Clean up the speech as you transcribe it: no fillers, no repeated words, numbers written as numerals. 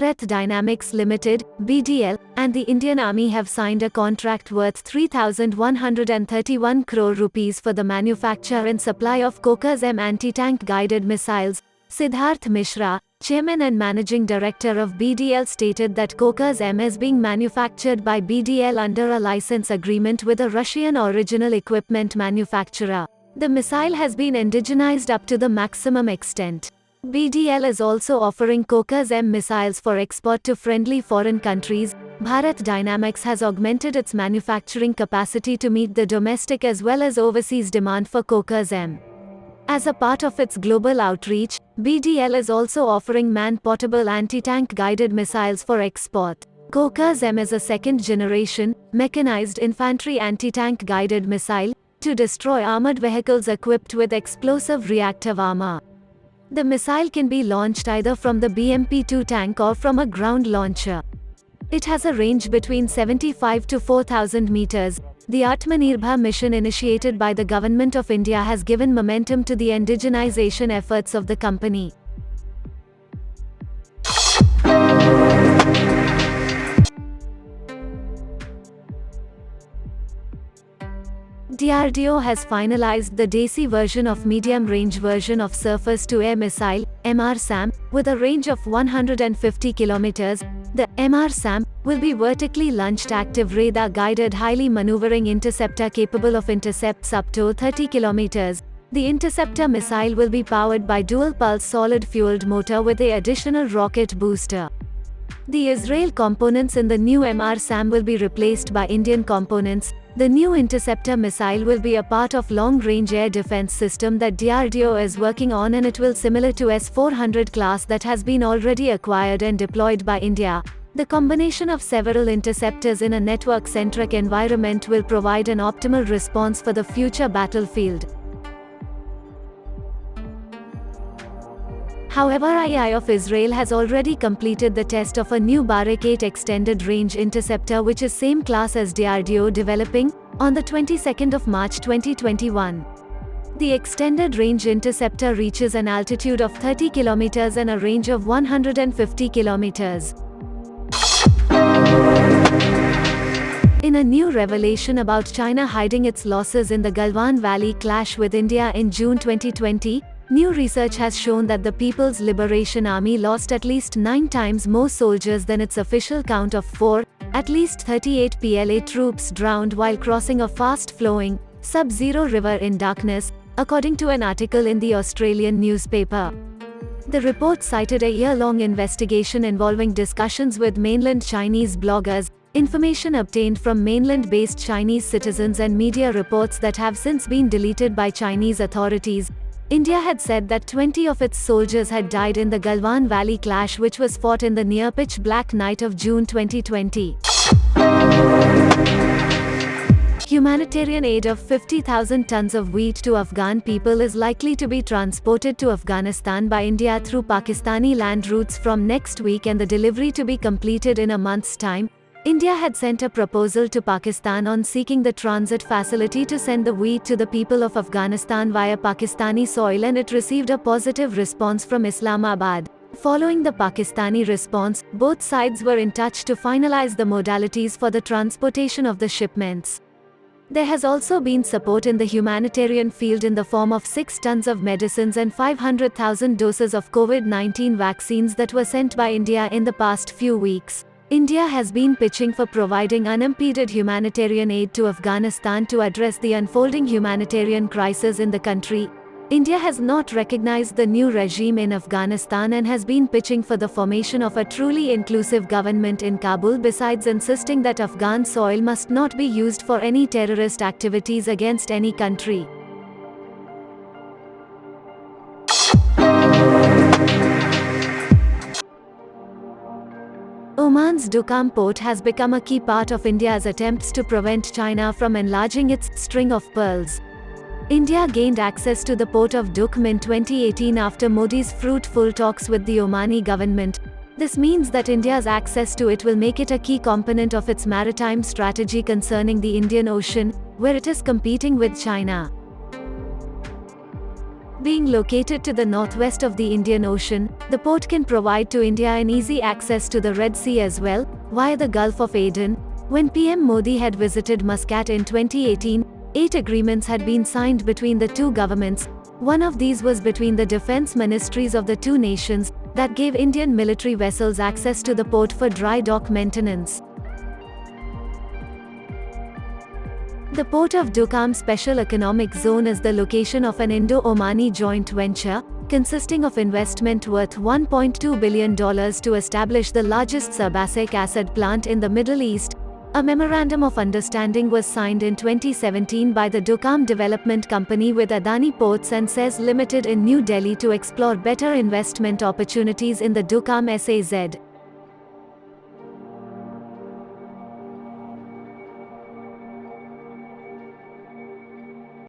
Bharat Dynamics Limited (BDL) and the Indian Army have signed a contract worth 3,131 crore rupees for the manufacture and supply of Konkur anti-tank guided missiles. Siddharth Mishra, Chairman and Managing Director of BDL, stated that Konkur is being manufactured by BDL under a license agreement with a Russian original equipment manufacturer. The missile has been indigenized up to the maximum extent. BDL is also offering Konkur missiles for export to friendly foreign countries. Bharat Dynamics has augmented its manufacturing capacity to meet the domestic as well as overseas demand for Konkur. As a part of its global outreach, BDL is also offering man-portable anti-tank guided missiles for export. Konkur is a second-generation, mechanized infantry anti-tank guided missile to destroy armored vehicles equipped with explosive reactive armor. The missile can be launched either from the BMP-2 tank or from a ground launcher. It has a range between 75 to 4,000 meters. The Atmanirbhar mission initiated by the Government of India has given momentum to the indigenization efforts of the company. DRDO has finalized the Desi version of medium-range version of surface-to-air missile, MRSAM, with a range of 150 kilometers. The MRSAM will be vertically launched active radar-guided highly maneuvering interceptor capable of intercepts up to 30 kilometers. The interceptor missile will be powered by dual-pulse solid-fueled motor with an additional rocket booster. The Israel components in the new MRSAM will be replaced by Indian components. The new interceptor missile will be a part of long-range air defense system that DRDO is working on, and it will similar to S-400 class that has been already acquired and deployed by India. The combination of several interceptors in a network-centric environment will provide an optimal response for the future battlefield. However, IAI of Israel has already completed the test of a new Barak 8 extended range interceptor, which is same class as DRDO developing, on the 22nd of March 2021. The extended range interceptor reaches an altitude of 30 kilometers and a range of 150 kilometers. In a new revelation about China hiding its losses in the Galwan Valley clash with India in June 2020, new research has shown that the People's Liberation Army lost at least 9 times more soldiers than its official count of 4, at least 38 PLA troops drowned while crossing a fast-flowing, sub-zero river in darkness, according to an article in the Australian newspaper. The report cited a year-long investigation involving discussions with mainland Chinese bloggers, information obtained from mainland-based Chinese citizens and media reports that have since been deleted by Chinese authorities. India had said that 20 of its soldiers had died in the Galwan Valley clash, which was fought in the near-pitch black night of June 2020. Humanitarian aid of 50,000 tons of wheat to Afghan people is likely to be transported to Afghanistan by India through Pakistani land routes from next week, and the delivery to be completed in a month's time. India had sent a proposal to Pakistan on seeking the transit facility to send the wheat to the people of Afghanistan via Pakistani soil, and it received a positive response from Islamabad. Following the Pakistani response, both sides were in touch to finalize the modalities for the transportation of the shipments. There has also been support in the humanitarian field in the form of 6 tons of medicines and 500,000 doses of COVID-19 vaccines that were sent by India in the past few weeks. India has been pitching for providing unimpeded humanitarian aid to Afghanistan to address the unfolding humanitarian crisis in the country. India has not recognized the new regime in Afghanistan and has been pitching for the formation of a truly inclusive government in Kabul, besides insisting that Afghan soil must not be used for any terrorist activities against any country. Oman's DUQM port has become a key part of India's attempts to prevent China from enlarging its string of pearls. India gained access to the port of DUQM in 2018 after Modi's fruitful talks with the Omani government. This means that India's access to it will make it a key component of its maritime strategy concerning the Indian Ocean, where it is competing with China. Being located to the northwest of the Indian Ocean, the port can provide to India an easy access to the Red Sea as well, via the Gulf of Aden. When PM Modi had visited Muscat in 2018, 8 agreements had been signed between the two governments. One of these was between the defense ministries of the two nations, that gave Indian military vessels access to the port for dry dock maintenance. The port of DUQM Special Economic Zone is the location of an Indo-Omani joint venture, consisting of investment worth $1.2 billion to establish the largest Sarbacic acid plant in the Middle East. A memorandum of understanding was signed in 2017 by the DUQM Development Company with Adani Ports and SEZ Limited in New Delhi to explore better investment opportunities in the DUQM SAZ.